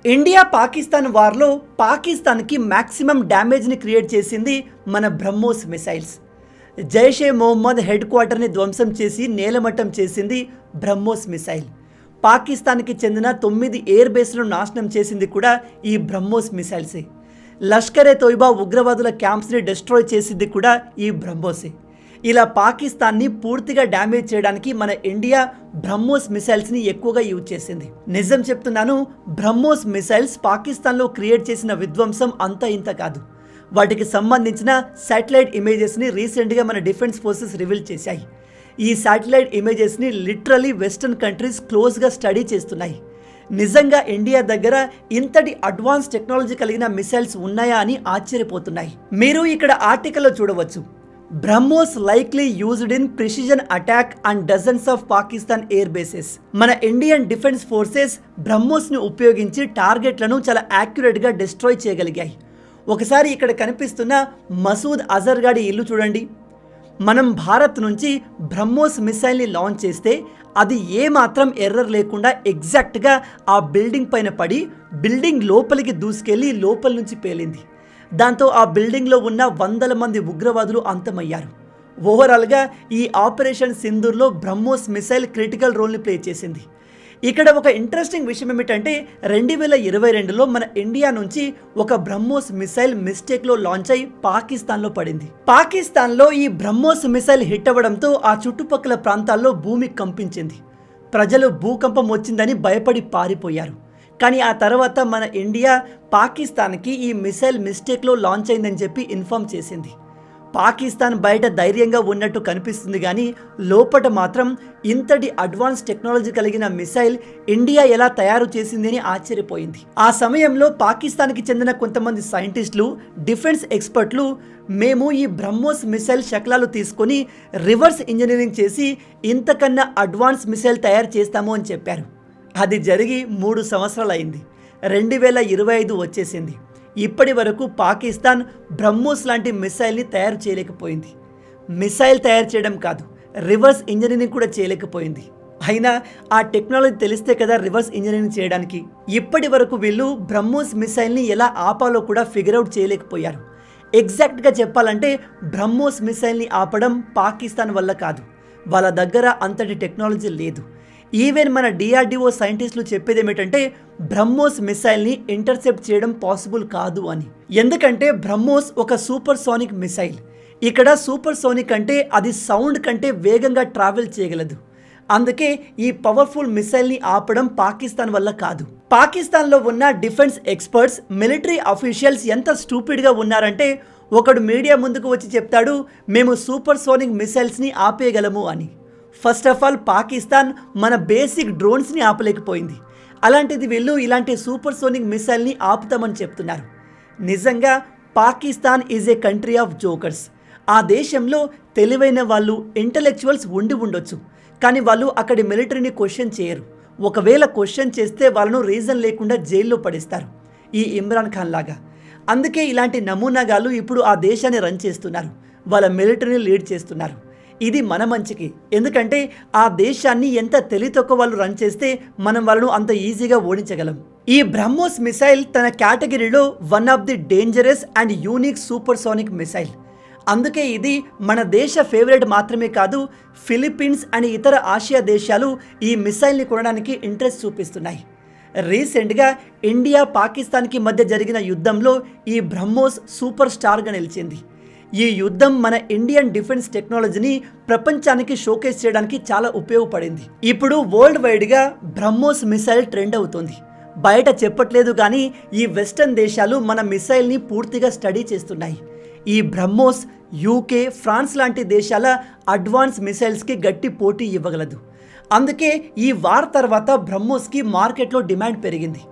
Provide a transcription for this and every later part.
India Pakistan వార్లో పాకిస్తాన్కి maximum డ్యామేజ్ని create చేసింది మన బ్రహ్మోస్ మిసైల్స్. జైషే మొహమ్మద్ హెడ్ క్వార్టర్ని ధ్వంసం చేసి నేలమట్టం చేసింది బ్రహ్మోస్ మిసైల్. పాకిస్తాన్కి చెందిన 9 ఎయిర్ బేస్లను నాశనం చేసింది కూడా ఈ బ్రహ్మోస్ మిసైల్సే. లష్కరే తోయిబా ఉగ్రవాదుల క్యాంప్స్ని డిస్ట్రాయ్ చేసింది కూడా ఈ బ్రహ్మోసే. ఇలా పాకిస్తాన్ని పూర్తిగా డ్యామేజ్ చేయడానికి మన ఇండియా బ్రహ్మోస్ మిసైల్స్ని ఎక్కువగా యూజ్ చేసింది. నిజం చెప్తున్నాను, బ్రహ్మోస్ మిసైల్స్ పాకిస్తాన్లో క్రియేట్ చేసిన విధ్వంసం అంత ఇంత కాదు. వాటికి సంబంధించిన శాటిలైట్ ఇమేజెస్ని రీసెంట్గా మన డిఫెన్స్ ఫోర్సెస్ రివీల్ చేశాయి. ఈ శాటిలైట్ ఇమేజెస్ని లిటరలీ వెస్టర్న్ కంట్రీస్ క్లోజ్గా స్టడీ చేస్తున్నాయి. నిజంగా ఇండియా దగ్గర ఇంతటి అడ్వాన్స్ టెక్నాలజీ కలిగిన మిసైల్స్ ఉన్నాయా అని ఆశ్చర్యపోతున్నాయి. మీరు ఇక్కడ ఆర్టికల్లో చూడవచ్చు, BrahMos likely used in precision attack and dozens of Pakistan air bases. మన ఇండియన్ డిఫెన్స్ ఫోర్సెస్ బ్రహ్మోస్ని ఉపయోగించి టార్గెట్లను చాలా యాక్యురేట్గా డిస్ట్రాయ్ చేయగలిగాయి. ఒకసారి ఇక్కడ కనిపిస్తున్న మసూద్ అజర్ గాడి ఇల్లు చూడండి. మనం భారత్ నుంచి బ్రహ్మోస్ మిసైల్ని లాంచ్ చేస్తే అది ఏమాత్రం ఎర్రర్ లేకుండా ఎగ్జాక్ట్గా ఆ బిల్డింగ్ పైన పడి బిల్డింగ్ లోపలికి దూసుకెళ్ళి లోపల నుంచి పేలింది. దాంతో ఆ బిల్డింగ్లో ఉన్న 100 మంది ఉగ్రవాదులు అంతమయ్యారు. ఓవరాల్గా ఈ ఆపరేషన్ సింధూర్లో బ్రహ్మోస్ మిసైల్ క్రిటికల్ రోల్ని ప్లే చేసింది. ఇక్కడ ఒక ఇంట్రెస్టింగ్ విషయం ఏమిటంటే 2022లో మన ఇండియా నుంచి ఒక బ్రహ్మోస్ మిసైల్ మిస్టేక్లో లాంచ్ అయి పాకిస్తాన్లో పడింది. పాకిస్తాన్లో ఈ బ్రహ్మోస్ మిసైల్ హిట్ అవ్వడంతో ఆ చుట్టుపక్కల ప్రాంతాల్లో భూమి కంపించింది. ప్రజలు భూకంపం వచ్చిందని భయపడి పారిపోయారు. కానీ ఆ తర్వాత మన ఇండియా పాకిస్తాన్కి ఈ మిసైల్ మిస్టేక్లో లాంచ్ అయిందని చెప్పి ఇన్ఫామ్ చేసింది. పాకిస్తాన్ బయట ధైర్యంగా ఉన్నట్టు కనిపిస్తుంది, కానీ లోపట మాత్రం ఇంతటి అడ్వాన్స్ టెక్నాలజీ కలిగిన మిసైల్ ఇండియా ఎలా తయారు చేసింది అని ఆశ్చర్యపోయింది. ఆ సమయంలో పాకిస్తాన్కి చెందిన కొంతమంది సైంటిస్టులు, డిఫెన్స్ ఎక్స్పర్ట్లు మేము ఈ బ్రహ్మోస్ మిసైల్ శకలాలు తీసుకొని రివర్స్ ఇంజనీరింగ్ చేసి ఇంతకన్నా అడ్వాన్స్ మిసైల్ తయారు చేస్తాము అని చెప్పారు. అది జరిగి 3 సంవత్సరాలు అయింది. 2025 వచ్చేసింది. ఇప్పటి వరకు పాకిస్తాన్ బ్రహ్మోస్ లాంటి మిసైల్ని తయారు చేయలేకపోయింది. మిసైల్ తయారు చేయడం కాదు, రివర్స్ ఇంజనీరింగ్ కూడా చేయలేకపోయింది. అయినా ఆ టెక్నాలజీ తెలిస్తే కదా రివర్స్ ఇంజనీరింగ్ చేయడానికి. ఇప్పటి వరకు వీళ్ళు బ్రహ్మోస్ మిసైల్ని ఎలా ఆపాలో కూడా ఫిగర్ అవుట్ చేయలేకపోయారు. ఎగ్జాక్ట్గా చెప్పాలంటే బ్రహ్మోస్ మిసైల్ని ఆపడం పాకిస్తాన్ వల్ల కాదు, వాళ్ళ దగ్గర అంతటి టెక్నాలజీ లేదు. ఈవెన్ మన డిఆర్డిఓ సైంటిస్టులు చెప్పేది ఏమిటంటే బ్రహ్మోస్ మిసైల్ని ఇంటర్సెప్ట్ చేయడం పాసిబుల్ కాదు అని. ఎందుకంటే బ్రహ్మోస్ ఒక సూపర్ సోనిక్ మిసైల్. ఇక్కడ సూపర్ సోనిక్ అంటే అది సౌండ్ కంటే వేగంగా ట్రావెల్ చేయగలదు. అందుకే ఈ పవర్ఫుల్ మిసైల్ని ఆపడం పాకిస్తాన్ వల్ల కాదు. పాకిస్తాన్లో ఉన్న డిఫెన్స్ ఎక్స్పర్ట్స్, మిలిటరీ అఫీషియల్స్ ఎంత స్టూపిడ్గా ఉన్నారంటే ఒకడు మీడియా ముందుకు వచ్చి చెప్తాడు, మేము సూపర్ సోనిక్ మిసైల్స్ని ఆపేయగలము అని. ఫస్ట్ ఆఫ్ ఆల్ పాకిస్తాన్ మన బేసిక్ డ్రోన్స్ని ఆపలేకపోయింది. అలాంటిది వీళ్ళు ఇలాంటి సూపర్ సోనిక్ మిసైల్ని ఆపుతామని చెప్తున్నారు. నిజంగా Pakistan is a country of jokers. ఆ దేశంలో తెలివైన వాళ్ళు, ఇంటలెక్చువల్స్ ఉండి ఉండొచ్చు, కానీ వాళ్ళు అక్కడి మిలిటరీని క్వశ్చన్ చేయరు. ఒకవేళ క్వశ్చన్ చేస్తే వాళ్ళను రీజన్ లేకుండా జైల్లో పడేస్తారు, ఈ ఇమ్రాన్ ఖాన్ లాగా. అందుకే ఇలాంటి నమూనాగాళ్ళు ఇప్పుడు ఆ దేశాన్ని రన్ చేస్తున్నారు, వాళ్ళ మిలిటరీని లీడ్ చేస్తున్నారు. ఇది మన మంచికి. ఎందుకంటే ఆ దేశాన్ని ఎంత తెలివితక్కువ వాళ్ళు రన్ చేస్తే మనం వాళ్ళను అంత ఈజీగా ఓడించగలం. ఈ బ్రహ్మోస్ మిసైల్ తన కేటగిరీలో one of the dangerous and unique super sonic missile. అందుకే ఇది మన దేశ ఫేవరెట్ మాత్రమే కాదు, ఫిలిప్పీన్స్ అండ్ ఇతర ఆసియా దేశాలు ఈ మిసైల్ని కొనడానికి ఇంట్రెస్ట్ చూపిస్తున్నాయి. రీసెంట్గా ఇండియా పాకిస్తాన్కి మధ్య జరిగిన యుద్ధంలో ఈ బ్రహ్మోస్ సూపర్ స్టార్గా నిలిచింది. ఈ యుద్ధం మన ఇండియన్ డిఫెన్స్ టెక్నాలజీని ప్రపంచానికి షోకేస్ చేయడానికి చాలా ఉపయోగపడింది. ఇప్పుడు వరల్డ్ వైడ్గా బ్రహ్మోస్ మిసైల్ ట్రెండ్ అవుతుంది. బయట చెప్పట్లేదు, కానీ ఈ వెస్టర్న్ దేశాలు మన మిసైల్ని పూర్తిగా స్టడీ చేస్తున్నాయి. ఈ బ్రహ్మోస్ యూకే, ఫ్రాన్స్ లాంటి దేశాల అడ్వాన్స్ మిసైల్స్కి గట్టి పోటీ ఇవ్వగలదు. అందుకే ఈ వార్ తర్వాత బ్రహ్మోస్కి మార్కెట్లో డిమాండ్ పెరిగింది.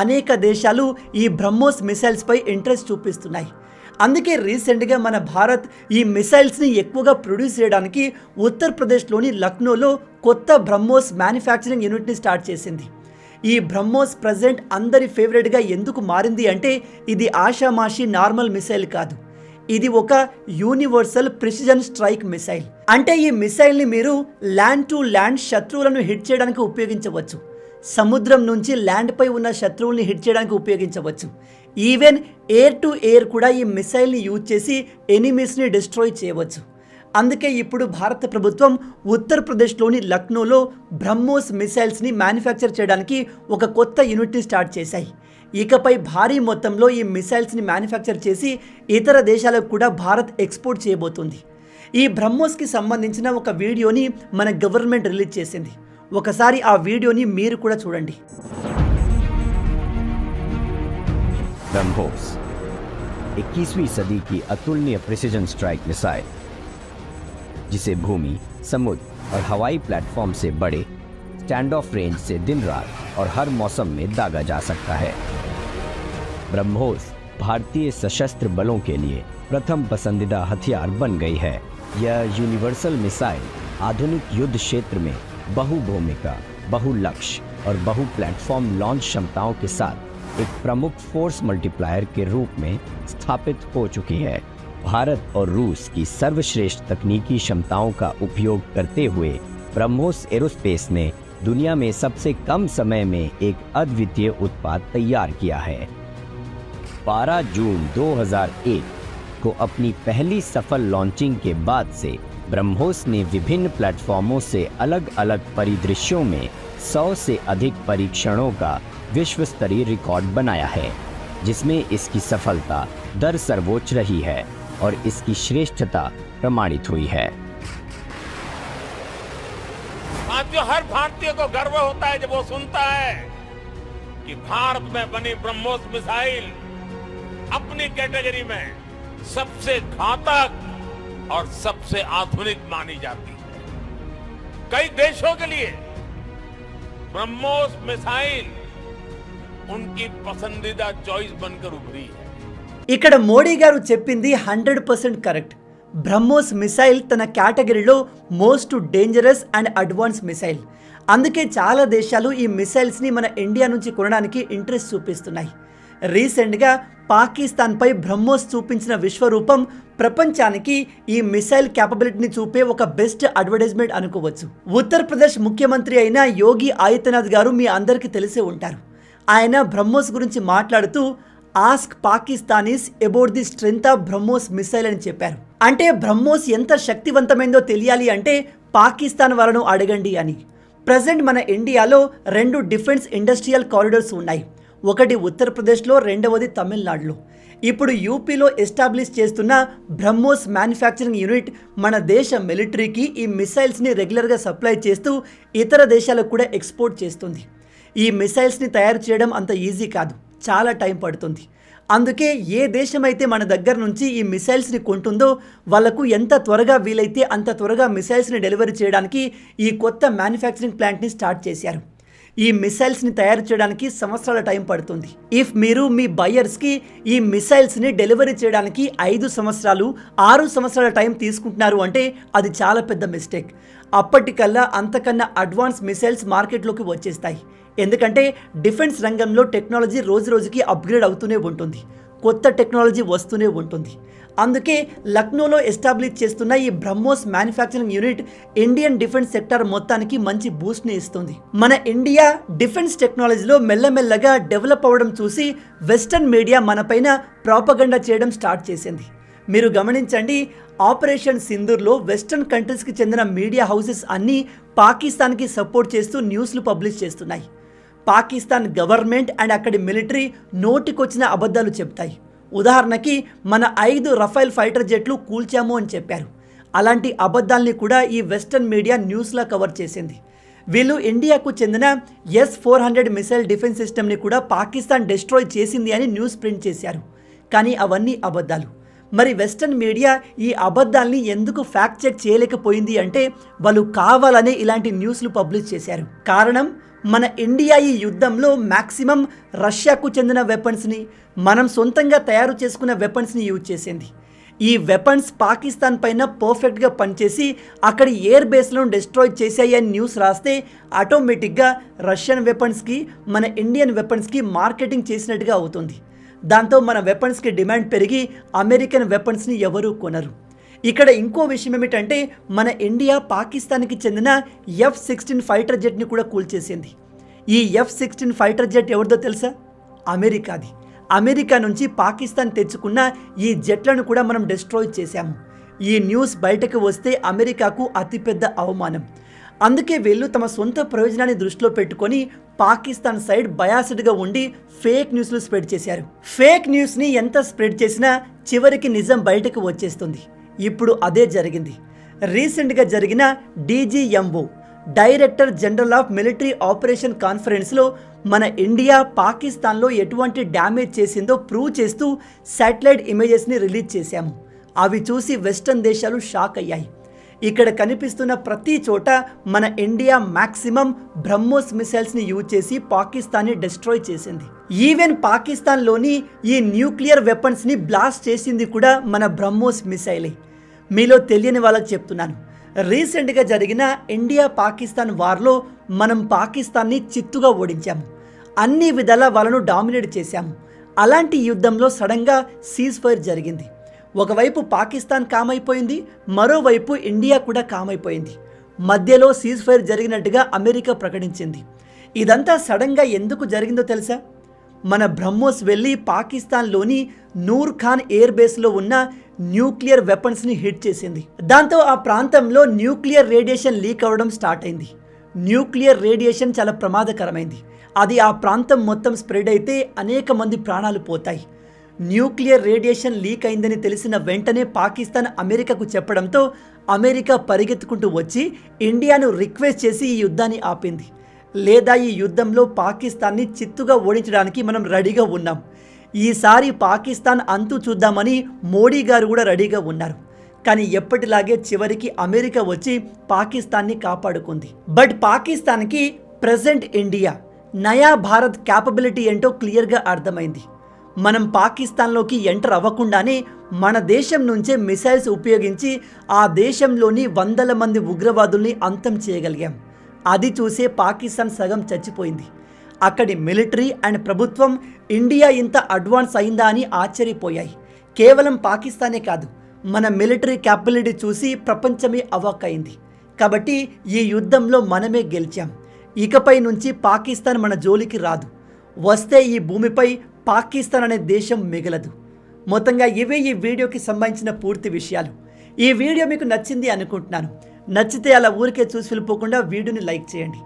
అనేక దేశాలు ఈ బ్రహ్మోస్ మిసైల్స్పై ఇంట్రెస్ట్ చూపిస్తున్నాయి. అందుకే రీసెంట్గా మన భారత్ ఈ మిసైల్స్ని ఎక్కువగా ప్రొడ్యూస్ చేయడానికి ఉత్తరప్రదేశ్లోని లక్నోలో కొత్త బ్రహ్మోస్ మ్యానుఫ్యాక్చరింగ్ యూనిట్ని స్టార్ట్ చేసింది. ఈ బ్రహ్మోస్ ప్రజెంట్ అందరి ఫేవరెట్గా ఎందుకు మారింది అంటే ఇది ఆషామాషి నార్మల్ మిసైల్ కాదు, ఇది ఒక యూనివర్సల్ ప్రిసిజన్ స్ట్రైక్ మిసైల్. అంటే ఈ మిసైల్ని మీరు ల్యాండ్ టు ల్యాండ్ శత్రువులను హిట్ చేయడానికి ఉపయోగించవచ్చు. సముద్రం నుంచి ల్యాండ్పై ఉన్న శత్రువుల్ని హిట్ చేయడానికి ఉపయోగించవచ్చు. ఈవెన్ ఎయిర్ టు ఎయిర్ కూడా ఈ మిసైల్ని యూజ్ చేసి ఎనిమీస్ని డిస్ట్రాయ్ చేయవచ్చు. అందుకే ఇప్పుడు భారత ప్రభుత్వం ఉత్తరప్రదేశ్లోని లక్నోలో బ్రహ్మోస్ మిసైల్స్ని మ్యానుఫ్యాక్చర్ చేయడానికి ఒక కొత్త యూనిట్ని స్టార్ట్ చేశాయి. ఇకపై భారీ మొత్తంలో ఈ మిసైల్స్ని మ్యానుఫ్యాక్చర్ చేసి ఇతర దేశాలకు కూడా భారత్ ఎక్స్పోర్ట్ చేయబోతుంది. ఈ బ్రహ్మోస్కి సంబంధించిన ఒక వీడియోని మన గవర్నమెంట్ రిలీజ్ చేసింది. ఒకసారి ఆ వీడియోని మీరు కూడా చూడండి. ब्रह्मोस 21वीं सदी की अतुलनीय प्रिसिजन स्ट्राइक मिसाइल, जिसे भूमि, समुद्र और हवाई प्लेटफॉर्म से बड़े स्टैंड ऑफ रेंज से दिन रात और हर मौसम में दागा जा सकता है। ब्रह्मोस भारतीय सशस्त्र बलों के लिए प्रथम पसंदीदा हथियार बन गई है। यह यूनिवर्सल मिसाइल आधुनिक युद्ध क्षेत्र में बहुभूमिका, बहुलक्ष्य और बहु प्लेटफॉर्म लॉन्च क्षमताओं के साथ एक प्रमुख फोर्स मल्टीप्लायर के रूप में स्थापित हो चुकी है। भारत और रूस की सर्वश्रेष्ठ तकनीकी क्षमताओं का उपयोग करते हुए ब्रह्मोस एरोस्पेस ने दुनिया में सबसे कम समय में एक अद्वितीय उत्पाद तैयार किया है। 12 जून 2001 को अपनी पहली सफल लॉन्चिंग के बाद से ब्रह्मोस ने विभिन्न प्लेटफॉर्मों से अलग अलग परिदृश्यों में 100 से अधिक परीक्षणों का विश्व स्तरीय रिकॉर्ड बनाया है, जिसमें इसकी सफलता दर सर्वोच्च रही है और इसकी श्रेष्ठता प्रमाणित हुई है। साथियों, हर भारतीय को गर्व होता है जब वो सुनता है कि भारत में बनी ब्रह्मोस मिसाइल अपनी कैटेगरी में सबसे घातक और सबसे आधुनिक मानी जाती है। कई देशों के लिए ब्रह्मोस मिसाइल उनकी पसंदीदा चॉइस बनकर उभरी है। ఇక్కడ మోడీ గారు చెప్పింది 100% కరెక్ట్. బ్రహ్మోస్ మిసైల్ తన కేటగిరీలో most dangerous and advance missile. అందుకే చాలా దేశాలు ఈ మిసైల్స్ని మన ఇండియా నుంచి కొనడానికి ఇంట్రెస్ట్ చూపిస్తున్నాయి. రీసెంట్గా పాకిస్తాన్పై బ్రహ్మోస్ చూపించిన విశ్వరూపం ప్రపంచానికి ఈ మిసైల్ క్యాపబిలిటీని చూపే ఒక బెస్ట్ అడ్వర్టైజ్మెంట్ అనుకోవచ్చు. ఉత్తరప్రదేశ్ ముఖ్యమంత్రి అయిన యోగి ఆదిత్యనాథ్ గారు మీ అందరికీ తెలిసే ఉంటారు. ఆయన బ్రహ్మోస్ గురించి మాట్లాడుతూ ask Pakistanis about the strength of BrahMos missile అని చెప్పారు. అంటే బ్రహ్మోస్ ఎంత శక్తివంతమైందో తెలియాలి అంటే పాకిస్తాన్ వాళ్ళను అడగండి అని. ప్రజెంట్ మన ఇండియాలో 2 డిఫెన్స్ ఇండస్ట్రియల్ కారిడార్స్ ఉన్నాయి. ఒకటి ఉత్తరప్రదేశ్లో, రెండవది తమిళనాడులో. ఇప్పుడు యూపీలో ఎస్టాబ్లిష్ చేస్తున్న బ్రహ్మోస్ మ్యానుఫ్యాక్చరింగ్ యూనిట్ మన దేశ మిలిటరీకి ఈ మిసైల్స్ని రెగ్యులర్గా సప్లై చేస్తూ ఇతర దేశాలకు కూడా ఎక్స్పోర్ట్ చేస్తుంది. ఈ మిసైల్స్ని తయారు చేయడం అంత ఈజీ కాదు, చాలా టైం పడుతుంది. అందుకే ఏ దేశమైతే మన దగ్గర నుంచి ఈ మిసైల్స్ని కొంటుందో వాళ్లకు ఎంత త్వరగా వీలైతే అంత త్వరగా మిసైల్స్ని డెలివరీ చేయడానికి ఈ కొత్త మ్యానుఫ్యాక్చరింగ్ ప్లాంట్ని స్టార్ట్ చేశారు. ఈ మిసైల్స్ని తయారు చేయడానికి సంవత్సరాల టైం పడుతుంది. ఇఫ్ మీరు మీ బయర్స్కి ఈ మిసైల్స్ని డెలివరీ చేయడానికి 5 సంవత్సరాలు 6 సంవత్సరాల టైం తీసుకుంటున్నారు అంటే అది చాలా పెద్ద మిస్టేక్. అప్పటికల్లా అంతకన్నా అడ్వాన్స్ మిసైల్స్ మార్కెట్లోకి వచ్చేస్తాయి. ఎందుకంటే డిఫెన్స్ రంగంలో టెక్నాలజీ రోజు రోజుకి అప్గ్రేడ్ అవుతూనే ఉంటుంది, కొత్త టెక్నాలజీ వస్తూనే ఉంటుంది. అందుకే లక్నోలో ఎస్టాబ్లిష్ చేస్తున్న ఈ BrahMos manufacturing unit Indian defence sector మొత్తానికి మంచి బూస్ట్ని ఇస్తుంది. మన ఇండియా డిఫెన్స్ టెక్నాలజీలో మెల్లమెల్లగా డెవలప్ అవ్వడం చూసి వెస్టర్న్ మీడియా మనపైన ప్రాపగండా చేయడం స్టార్ట్ చేసింది. మీరు గమనించండి, ఆపరేషన్ సింధూర్లో వెస్టర్న్ కంట్రీస్కి చెందిన మీడియా హౌసెస్ అన్నీ పాకిస్తాన్కి సపోర్ట్ చేస్తూ న్యూస్లు పబ్లిష్ చేస్తున్నాయి. పాకిస్తాన్ గవర్నమెంట్ అండ్ అక్కడి మిలిటరీ నోటికొచ్చిన అబద్ధాలు చెప్తాయి. ఉదాహరణకి మన 5 రఫైల్ ఫైటర్ జెట్లు కూల్చాము అని చెప్పారు. అలాంటి అబద్ధాల్ని కూడా ఈ వెస్టర్న్ మీడియా న్యూస్లా కవర్ చేసింది. వీళ్ళు ఇండియాకు చెందిన S-400 మిసైల్ డిఫెన్స్ సిస్టమ్ని కూడా పాకిస్తాన్ డిస్ట్రాయ్ చేసింది అని న్యూస్ ప్రింట్ చేశారు. కానీ అవన్నీ అబద్ధాలు. మరి వెస్టర్న్ మీడియా ఈ అబద్ధాల్ని ఎందుకు ఫ్యాక్ట్ చెక్ చేయలేకపోయింది అంటే వాళ్ళు కావాలనే ఇలాంటి న్యూస్లు పబ్లిష్ చేశారు. కారణం, మన ఇండియా ఈ యుద్ధంలో మ్యాక్సిమం రష్యాకు చెందిన వెపన్స్ని, మనం సొంతంగా తయారు చేసుకున్న వెపన్స్ని యూజ్ చేసింది. ఈ వెపన్స్ పాకిస్తాన్ పైన పర్ఫెక్ట్గా పనిచేసి అక్కడి ఎయిర్ బేస్లను డిస్ట్రాయ్ చేశాయి అని న్యూస్ రాస్తే ఆటోమేటిక్గా రష్యన్ వెపన్స్కి మన ఇండియన్ వెపన్స్కి మార్కెటింగ్ చేసినట్టుగా అవుతుంది. దాంతో మన వెపన్స్కి డిమాండ్ పెరిగి అమెరికన్ వెపన్స్ని ఎవరూ కొనరు. ఇక్కడ ఇంకో విషయం ఏమిటంటే మన ఇండియా పాకిస్తాన్కి చెందిన F-16 ఫైటర్ జెట్ని కూడా కూల్చేసింది. ఈ F-16 ఫైటర్ జెట్ ఎవరిదో తెలుసా? అమెరికాది. అమెరికా నుంచి పాకిస్తాన్ తెచ్చుకున్న ఈ జెట్లను కూడా మనం డిస్ట్రాయ్ చేశాము. ఈ న్యూస్ బయటకు వస్తే అమెరికాకు అతిపెద్ద అవమానం. అందుకే వీళ్ళు తమ సొంత ప్రయోజనాన్ని దృష్టిలో పెట్టుకొని పాకిస్తాన్ సైడ్ బయాస్డ్గా ఉండి ఫేక్ న్యూస్లు స్ప్రెడ్ చేశారు. ఫేక్ న్యూస్ని ఎంత స్ప్రెడ్ చేసినా చివరికి నిజం బయటకు వచ్చేస్తుంది. ఇప్పుడు అదే జరిగింది. రీసెంట్గా జరిగిన DGMO director general of military operation కాన్ఫరెన్స్లో మన ఇండియా పాకిస్తాన్లో ఎటువంటి డ్యామేజ్ చేసిందో ప్రూవ్ చేస్తూ శాటిలైట్ ఇమేజెస్ని రిలీజ్ చేశాము. అవి చూసి వెస్టర్న్ దేశాలు షాక్ అయ్యాయి. ఇక్కడ కనిపిస్తున్న ప్రతి చోట మన ఇండియా మ్యాక్సిమం బ్రహ్మోస్ మిసైల్స్ని యూజ్ చేసి పాకిస్తాన్ని డిస్ట్రాయ్ చేసింది. ఈవెన్ పాకిస్తాన్లోని ఈ న్యూక్లియర్ వెపన్స్ని బ్లాస్ట్ చేసింది కూడా మన బ్రహ్మోస్ మిసైలే. మీలో తెలియని వాళ్ళకి చెప్తున్నాను, రీసెంట్గా జరిగిన ఇండియా పాకిస్తాన్ వార్లో మనం పాకిస్తాన్ని చిత్తుగా ఓడించాము. అన్ని విధాలా వాళ్ళను డామినేట్ చేశాము. అలాంటి యుద్ధంలో సడన్గా సీజ్ ఫైర్ జరిగింది. ఒకవైపు పాకిస్తాన్ కామైపోయింది, మరోవైపు ఇండియా కూడా కామైపోయింది. మధ్యలో సీజ్ ఫైర్ జరిగినట్టుగా అమెరికా ప్రకటించింది. ఇదంతా సడన్గా ఎందుకు జరిగిందో తెలుసా? మన బ్రహ్మోస్ వెళ్ళి పాకిస్తాన్లోని నూర్ ఖాన్ ఎయిర్ బేస్లో ఉన్న న్యూక్లియర్ వెపన్స్ని హిట్ చేసింది. దాంతో ఆ ప్రాంతంలో న్యూక్లియర్ రేడియేషన్ లీక్ అవ్వడం స్టార్ట్ అయింది. న్యూక్లియర్ రేడియేషన్ చాలా ప్రమాదకరమైంది. అది ఆ ప్రాంతం మొత్తం స్ప్రెడ్ అయితే అనేక మంది ప్రాణాలు పోతాయి. న్యూక్లియర్ రేడియేషన్ లీక్ అయిందని తెలిసిన వెంటనే పాకిస్తాన్ అమెరికాకు చెప్పడంతో అమెరికా పరిగెత్తుకుంటూ వచ్చి ఇండియాను రిక్వెస్ట్ చేసి ఈ యుద్ధాన్ని ఆపింది. లేదా ఈ యుద్ధంలో పాకిస్తాన్ని చిత్తుగా ఓడించడానికి మనం రెడీగా ఉన్నాం. ఈసారి పాకిస్తాన్ అంతు చూద్దామని మోడీ గారు కూడా రెడీగా ఉన్నారు. కానీ ఎప్పటిలాగే చివరికి అమెరికా వచ్చి పాకిస్తాన్ని కాపాడుకుంది. బట్ పాకిస్తాన్కి ప్రెజెంట్ ఇండియా నయా భారత్ క్యాపబిలిటీ ఏంటో క్లియర్గా అర్థమైంది. మనం పాకిస్తాన్లోకి ఎంటర్ అవ్వకుండానే మన దేశం నుంచే మిసైల్స్ ఉపయోగించి ఆ దేశంలోని వందల మంది ఉగ్రవాదుల్ని అంతం చేయగలిగాం. అది చూసే పాకిస్తాన్ సగం చచ్చిపోయింది. అక్కడి మిలిటరీ అండ్ ప్రభుత్వం ఇండియా ఇంత అడ్వాన్స్ అయిందా అని ఆశ్చర్యపోయాయి. కేవలం పాకిస్తానే కాదు, మన మిలిటరీ క్యాపబిలిటీ చూసి ప్రపంచమే అవాక్కైంది. కాబట్టి ఈ యుద్ధంలో మనమే గెలిచాం. ఇకపై నుంచి పాకిస్తాన్ మన జోలికి రాదు. వస్తే ఈ భూమిపై పాకిస్తాన్ అనే దేశం మిగలదు. మొత్తంగా ఇవే ఈ వీడియోకి సంబంధించిన పూర్తి విషయాలు. ఈ వీడియో మీకు నచ్చింది అనుకుంటున్నాను. నచ్చితే అలా ఊరికే చూసి వెళ్ళిపోకుండా వీడియోని లైక్ చేయండి.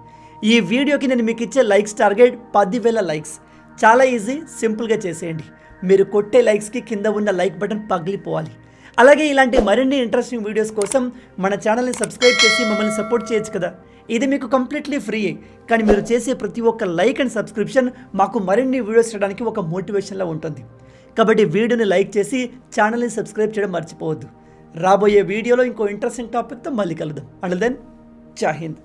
ఈ వీడియోకి నేను మీకు ఇచ్చే లైక్స్ టార్గెట్ 10,000 లైక్స్. చాలా ఈజీ, సింపుల్గా చేసేయండి. మీరు కొట్టే లైక్స్కి కింద ఉన్న లైక్ బటన్ పగిలిపోవాలి. అలాగే ఇలాంటి మరిన్ని ఇంట్రెస్టింగ్ వీడియోస్ కోసం మన ఛానల్ని సబ్స్క్రైబ్ చేసి మమ్మల్ని సపోర్ట్ చేయొచ్చు కదా. ఇది మీకు కంప్లీట్లీ ఫ్రీ. కానీ మీరు చేసే ప్రతి ఒక్క లైక్ అండ్ సబ్స్క్రిప్షన్ మాకు మరిన్ని వీడియోస్ చేయడానికి ఒక మోటివేషన్లా ఉంటుంది. కాబట్టి వీడియోని లైక్ చేసి ఛానల్ని సబ్స్క్రైబ్ చేయడం మర్చిపోవద్దు. రాబోయే వీడియోలో ఇంకో ఇంట్రెస్టింగ్ టాపిక్తో మళ్ళీ కలుద్దాం. అంటిల్ దెన్, జై హింద్.